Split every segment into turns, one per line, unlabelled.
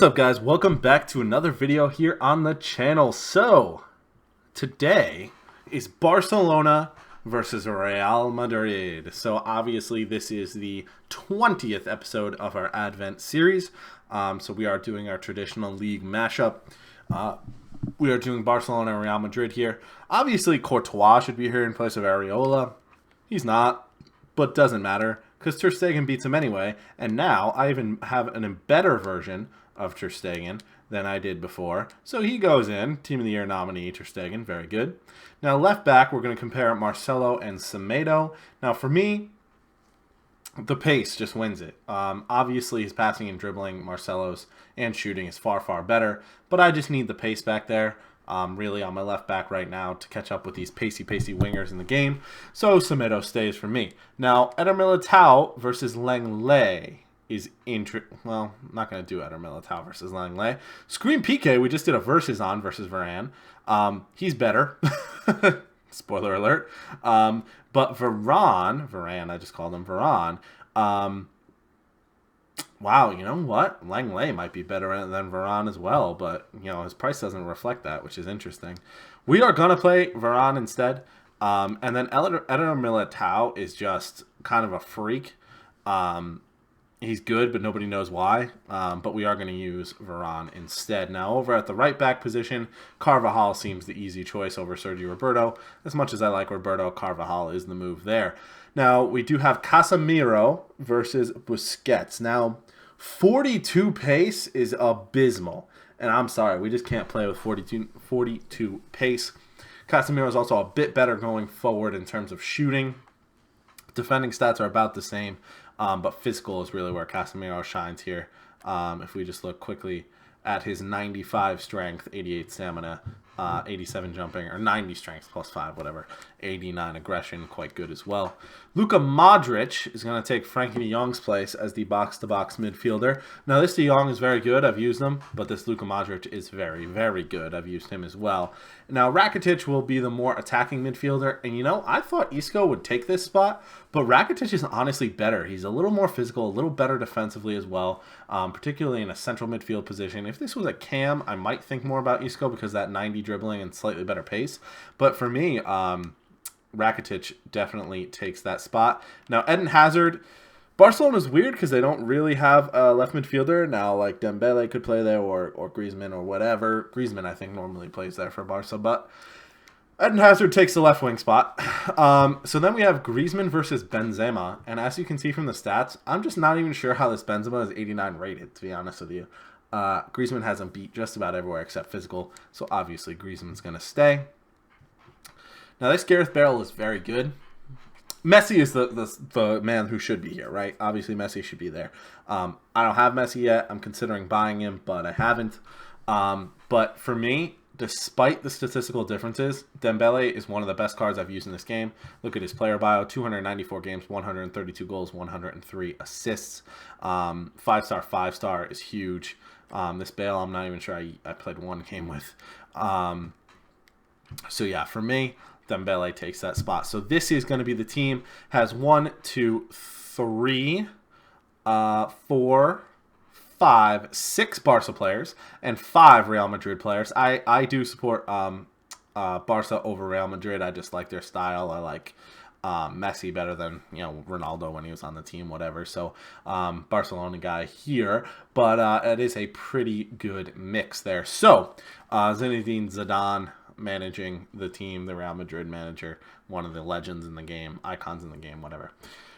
What's up, guys? Welcome back to another video here on the channel. So today is Barcelona versus Real Madrid. So obviously this is the 20th episode of our Advent series. So we are doing our traditional league mashup. We are doing Barcelona and Real Madrid here. Obviously Courtois should be here in place of Areola. He's not, but doesn't matter because Ter Stegen beats him anyway. And now I even have a better version of Ter Stegen than I did before. So he goes in, Team of the Year nominee Ter Stegen, very good. Now left back, we're going to compare Marcelo and Semedo. Now for me, the pace just wins it. Obviously his passing and dribbling, Marcelo's, and shooting is far, far better. But I just need the pace back there, really on my left back right now to catch up with these pacey wingers in the game. So Semedo stays for me. Now Eder Militao versus Lenglet is well, I'm not going to do Eder Militao versus Lenglet. Scream PK, we just did a versus on versus Varane. He's better. Spoiler alert. But Varane, I just called him Varane. Wow, you know what? Lenglet might be better than Varane as well, but you know his price doesn't reflect that, which is interesting. We are going to play Varane instead. And then Eder Militao is just kind of a freak. He's good, but nobody knows why. But we are going to use Varane instead. Now, over at the right back position, Carvajal seems the easy choice over Sergio Roberto. As much as I like Roberto, Carvajal is the move there. Now, we do have Casemiro versus Busquets. Now, 42 pace is abysmal. And I'm sorry, we just can't play with 42 pace. Casemiro is also a bit better going forward in terms of shooting. Defending stats are about the same. But physical is really where Casemiro shines here. If we just look quickly at his 95 strength, 88 stamina, 87 jumping, or 90 strength plus 5, whatever, 89 aggression, quite good as well. Luka Modric is going to take Frankie de Jong's place as the box-to-box midfielder. Now, this de Jong is very good. I've used him, but this Luka Modric is very, very good. I've used him as well. Now, Rakitic will be the more attacking midfielder, and you know, I thought Isco would take this spot, but Rakitic is honestly better. He's a little more physical, a little better defensively as well, particularly in a central midfield position. If this was a Cam, I might think more about Isco because that 90 dribbling and slightly better pace. But for me, Rakitic definitely takes that spot. Now, Eden Hazard, Barcelona's weird because they don't really have a left midfielder. Now, like Dembele could play there or Griezmann or whatever. Griezmann, I think, normally plays there for Barca, but Eden Hazard takes the left wing spot. So then we have Griezmann versus Benzema. And as you can see from the stats, I'm just not even sure how this Benzema is 89 rated, to be honest with you. Griezmann has him beat just about everywhere except physical. So obviously Griezmann's going to stay. Now this Gareth Bale is very good. Messi is the man who should be here, right? Obviously Messi should be there. I don't have Messi yet. I'm considering buying him, but I haven't. But for me, despite the statistical differences, Dembele is one of the best cards I've used in this game. Look at his player bio, 294 games, 132 goals, 103 assists. 5-star, 5-star is huge. This Bale, I'm not even sure I played one game with. So yeah, for me, Dembele takes that spot. So this is going to be the team. Has 1, 2, 3, 4, 5, 6 Barca players and 5 Real Madrid players. I do support Barca over Real Madrid. I just like their style. I like Messi better than Ronaldo when he was on the team, whatever. So Barcelona guy here, but it is a pretty good mix there. So Zinedine Zidane managing the team, the Real Madrid manager, one of the legends in the game, icons in the game, whatever.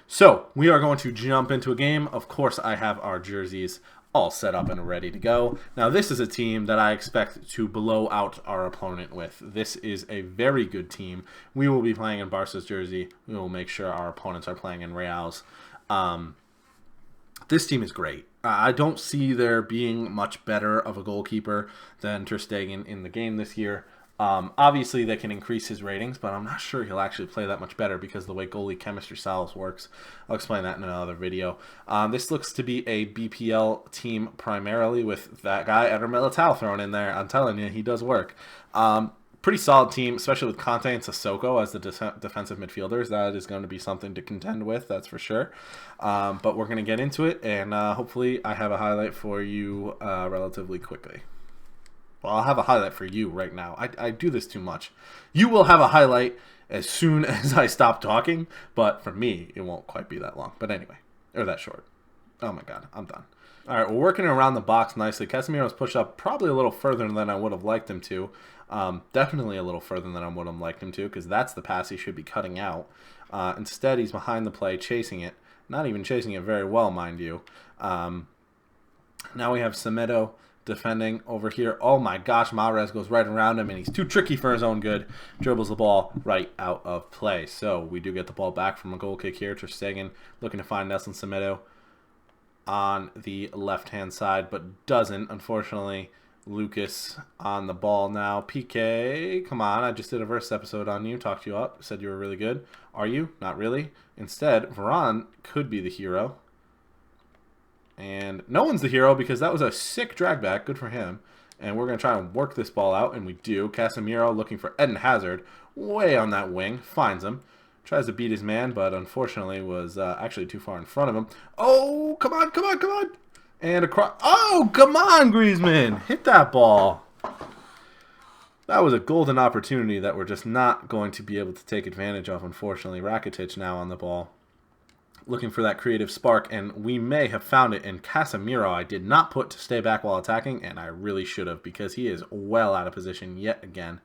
So we are going to jump into a game. Of course, I have our jerseys all set up and ready to go. Now, this is a team that I expect to blow out our opponent with. This is a very good team. We will be playing in Barca's jersey. We will make sure our opponents are playing in Real's. This team is great. I don't see there being much better of a goalkeeper than Ter Stegen in the game this year. Obviously, they can increase his ratings, but I'm not sure he'll actually play that much better because of the way goalie chemistry styles works. I'll explain that in another video. This looks to be a BPL team primarily with that guy, Eder Militao, thrown in there. I'm telling you, he does work. pretty solid team, especially with Conte and Sissoko as the defensive midfielders. That is going to be something to contend with, that's for sure. But we're going to get into it, and hopefully I have a highlight for you relatively quickly. Well, I'll have a highlight for you right now. I do this too much. You will have a highlight as soon as I stop talking, but for me, it won't quite be that long. But anyway, or that short. Oh my God, I'm done. All right, we're working around the box nicely. Casemiro's pushed up probably a little further than I would have liked him to. Definitely a little further than I would have liked him to, because that's the pass he should be cutting out. Instead, he's behind the play, chasing it. Not even chasing it very well, mind you. Now we have Semedo defending over here. Oh my gosh, Mahrez goes right around him, and he's too tricky for his own good. Dribbles the ball right out of play. So we do get the ball back from a goal kick here. Ter Stegen looking to find Nelson Semedo on the left-hand side, but doesn't. Unfortunately, Lucas on the ball now. PK, come on. I just did a verse episode on you, talked you up, said you were really good. Are you? Not really. Instead, Varane could be the hero. And no one's the hero because that was a sick drag back. Good for him. And we're going to try and work this ball out, and we do. Casemiro looking for Eden Hazard way on that wing. Finds him. Tries to beat his man, but unfortunately was actually too far in front of him. Oh, come on, come on, come on. And across. Oh, come on, Griezmann. Hit that ball. That was a golden opportunity that we're just not going to be able to take advantage of, unfortunately. Rakitic now on the ball, looking for that creative spark, and we may have found it in Casemiro. I did not put to stay back while attacking, and I really should have, because he is well out of position yet again.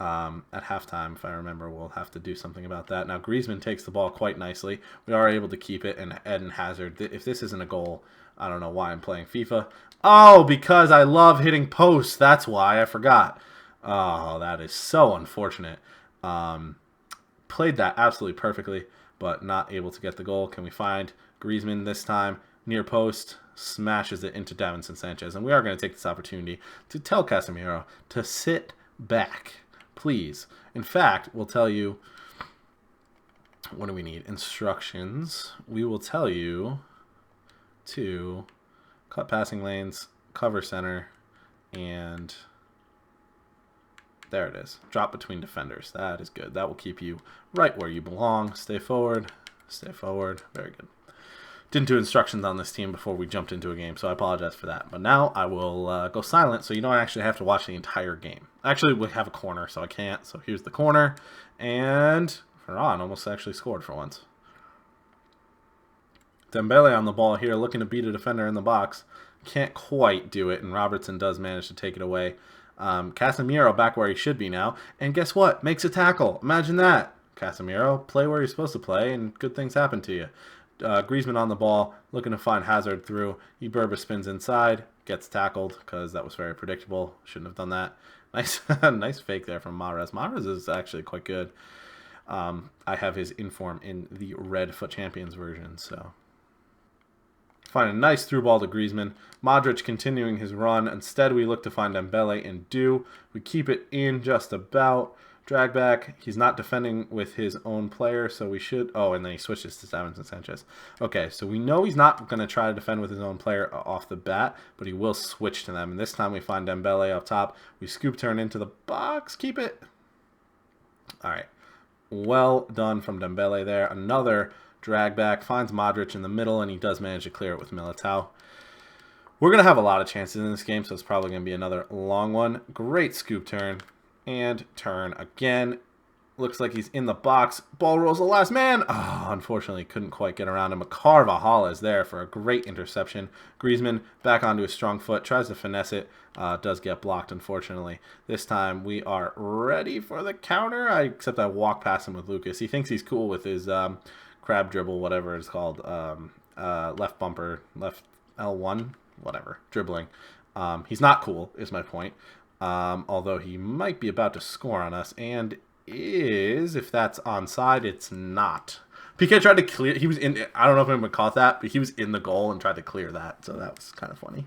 At halftime, if I remember, we'll have to do something about that. Now, Griezmann takes the ball quite nicely. We are able to keep it, and Eden Hazard, if this isn't a goal, I don't know why I'm playing FIFA. Oh, because I love hitting posts. That's why. I forgot. Oh, that is so unfortunate. Played that absolutely perfectly, but not able to get the goal. Can we find Griezmann this time? Near post, smashes it into Davinson Sanchez. And we are going to take this opportunity to tell Casemiro to sit back, please. In fact, we'll tell you, what do we need? Instructions. We will tell you to cut passing lanes, cover center, and there it is. Drop between defenders. That is good. That will keep you right where you belong. Stay forward. Stay forward. Very good. Didn't do instructions on this team before we jumped into a game, so I apologize for that. But now I will go silent, so you don't actually have to watch the entire game. Actually, we have a corner, so I can't. So here's the corner. And Varane almost actually scored for once. Dembele on the ball here, looking to beat a defender in the box. Can't quite do it, and Robertson does manage to take it away. Casemiro back where he should be now. And guess what? Makes a tackle. Imagine that. Casemiro, play where you're supposed to play, and good things happen to you. Griezmann on the ball, looking to find Hazard through. Iberba spins inside, gets tackled because that was very predictable. Shouldn't have done that. Nice, nice fake there from Mahrez. Mahrez is actually quite good. I have his inform in the Red Foot Champions version, so. Find a nice through ball to Griezmann. Modric continuing his run. Instead, we look to find Dembele and do. We keep it in just about. Drag back. He's not defending with his own player, so we should... Oh, and then he switches to Davinson Sanchez. Okay, so we know he's not going to try to defend with his own player off the bat, but he will switch to them. And this time we find Dembele up top. We scoop turn into the box. Keep it. All right. Well done from Dembele there. Another drag back. Finds Modric in the middle, and he does manage to clear it with Militao. We're going to have a lot of chances in this game, so it's probably going to be another long one. Great scoop turn. And turn again. Looks like he's in the box. Ball rolls the last man. Oh, unfortunately, couldn't quite get around him. Carvajal is there for a great interception. Griezmann back onto his strong foot. Tries to finesse it. Does get blocked, unfortunately. This time we are ready for the counter. Except I walk past him with Lucas. He thinks he's cool with his crab dribble, whatever it's called. Left bumper, left L1, whatever. Dribbling. He's not cool, is my point. Although he might be about to score on us, and is, if that's onside, it's not. PK tried to clear, he was in, I don't know if anyone caught that, but he was in the goal and tried to clear that, so that was kind of funny.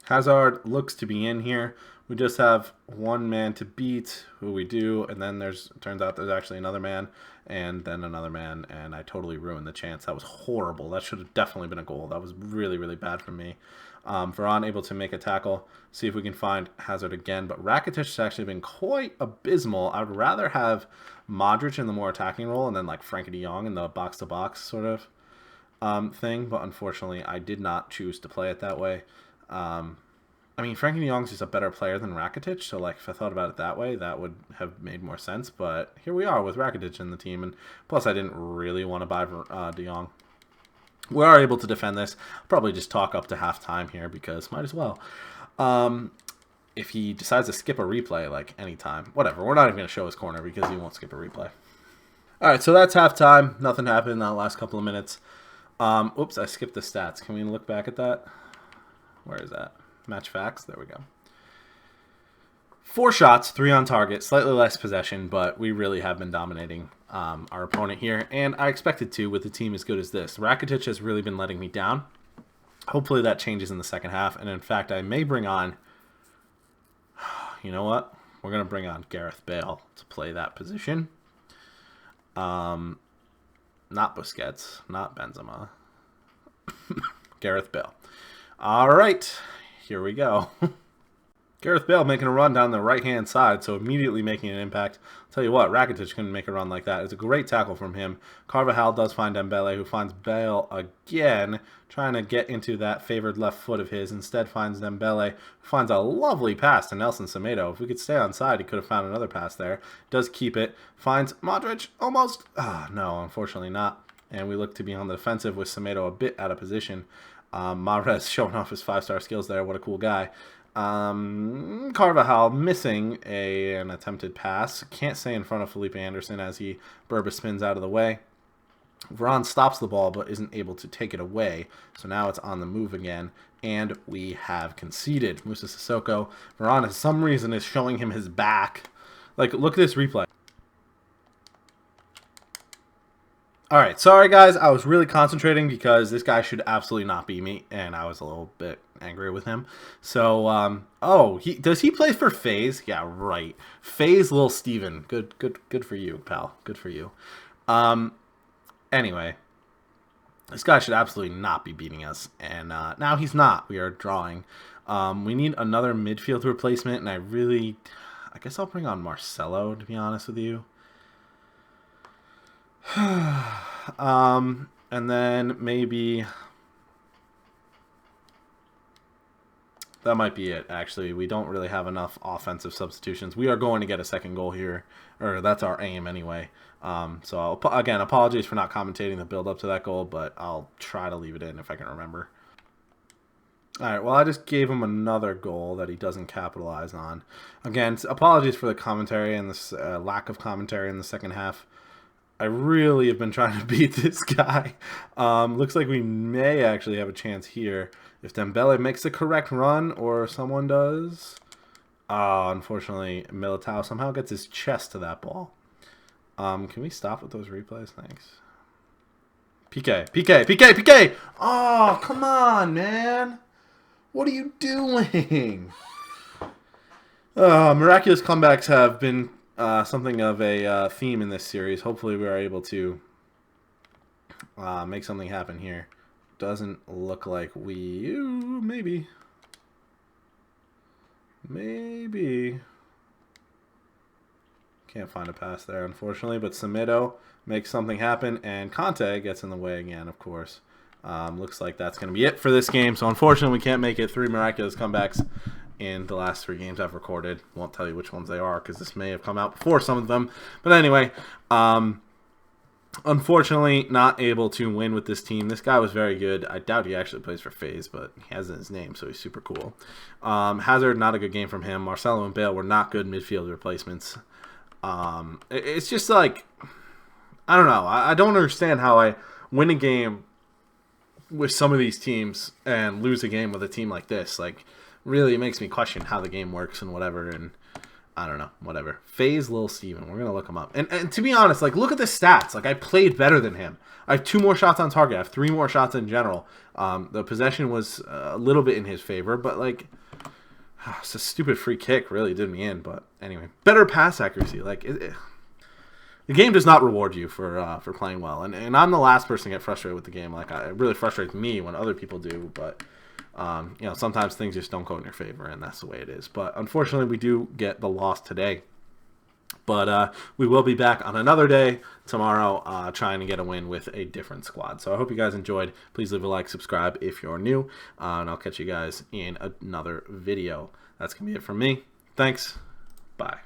Hazard looks to be in here. We just have one man to beat, who we do, and then turns out there's actually another man, and then another man, and I totally ruined the chance. That was horrible. That should have definitely been a goal. That was really, really bad for me. Varane able to make a tackle. See if we can find Hazard again. But Rakitic has actually been quite abysmal. I would rather have Modric in the more attacking role and then like Frankie de Jong in the box-to-box sort of thing. But unfortunately, I did not choose to play it that way. I mean, Frankie de Jong's just a better player than Rakitic, so like if I thought about it that way, that would have made more sense. But here we are with Rakitic in the team, and plus I didn't really want to buy de Jong. We are able to defend this. Probably just talk up to halftime here because might as well. If he decides to skip a replay like anytime, whatever. We're not even going to show his corner because he won't skip a replay. All right, so that's halftime. Nothing happened in that last couple of minutes. Oops, I skipped the stats. Can we look back at that? Where is that? Match facts. There we go. 4 shots, 3 on target, slightly less possession, but we really have been dominating our opponent here, and I expected to with a team as good as this. Rakitic has really been letting me down. Hopefully that changes in the second half, and in fact, I may bring on, you know what? We're going to bring on Gareth Bale to play that position. Not Busquets, not Benzema. Gareth Bale. All right, here we go. Gareth Bale making a run down the right-hand side, so immediately making an impact. I'll tell you what, Rakitic couldn't make a run like that. It's a great tackle from him. Carvajal does find Dembele, who finds Bale again, trying to get into that favored left foot of his. Instead finds Dembele, who finds a lovely pass to Nelson Semedo. If we could stay on side, he could have found another pass there. Does keep it. Finds Modric, almost. No, unfortunately not. And we look to be on the defensive with Semedo a bit out of position. Mahrez showing off his 5-star skills there. What a cool guy. Carvajal missing an attempted pass. Can't stay in front of Felipe Anderson as he Berba spins out of the way. Varane stops the ball but isn't able to take it away. So now it's on the move again. And we have conceded. Moussa Sissoko. Varane, for some reason, is showing him his back. Like, look at this replay. Alright, sorry guys, I was really concentrating because this guy should absolutely not be me, and I was a little bit angry with him. So, does he play for FaZe? Yeah, right. FaZe Lil Steven. Good for you, pal. Good for you. Anyway, this guy should absolutely not be beating us, and now he's not. We are drawing. We need another midfield replacement, and I guess I'll bring on Marcelo, to be honest with you. And then maybe that might be it. Actually, we don't really have enough offensive substitutions. We are going to get a second goal here, or that's our aim anyway. So again, apologies for not commentating the build up to that goal, but I'll try to leave it in if I can remember. All right, well, I just gave him another goal that he doesn't capitalize on. Again, apologies for the commentary and this lack of commentary in the second half. I really have been trying to beat this guy. Looks like we may actually have a chance here if Dembele makes the correct run or someone does. Unfortunately, Militao somehow gets his chest to that ball. Can we stop with those replays? Thanks. PK. Oh, come on, man. What are you doing? Miraculous comebacks have been something of a theme in this series. Hopefully we are able to make something happen here. Doesn't look like we... Ooh, maybe. Can't find a pass there, unfortunately. But Semedo makes something happen, and Conte gets in the way again, of course. Looks like that's going to be it for this game. So unfortunately we can't make it 3 miraculous comebacks in the last 3 games I've recorded. Won't tell you which ones they are because this may have come out before some of them. But anyway, unfortunately not able to win with this team. This guy was very good. I doubt he actually plays for FaZe, but he has it in his name, so he's super cool. Hazard, not a good game from him. Marcelo and Bale were not good midfield replacements. It's just like, I don't know. I don't understand how I win a game with some of these teams and lose a game with a team like this. Like, really makes me question how the game works and whatever, and I don't know, whatever. FaZe Lil Steven, we're going to look him up. And to be honest, like, look at the stats. Like, I played better than him. I have 2 more shots on target. I have 3 more shots in general. The possession was a little bit in his favor, but, like, It's a stupid free kick, really did me in. But anyway, better pass accuracy. Like the game does not reward you for playing well, and I'm the last person to get frustrated with the game. Like it really frustrates me when other people do, but sometimes things just don't go in your favor, and that's the way it is. But unfortunately, we do get the loss today. But we will be back on another day tomorrow trying to get a win with a different squad. So I hope you guys enjoyed. Please leave a like, subscribe if you're new, and I'll catch you guys in another video. That's going to be it from me. Thanks. Bye.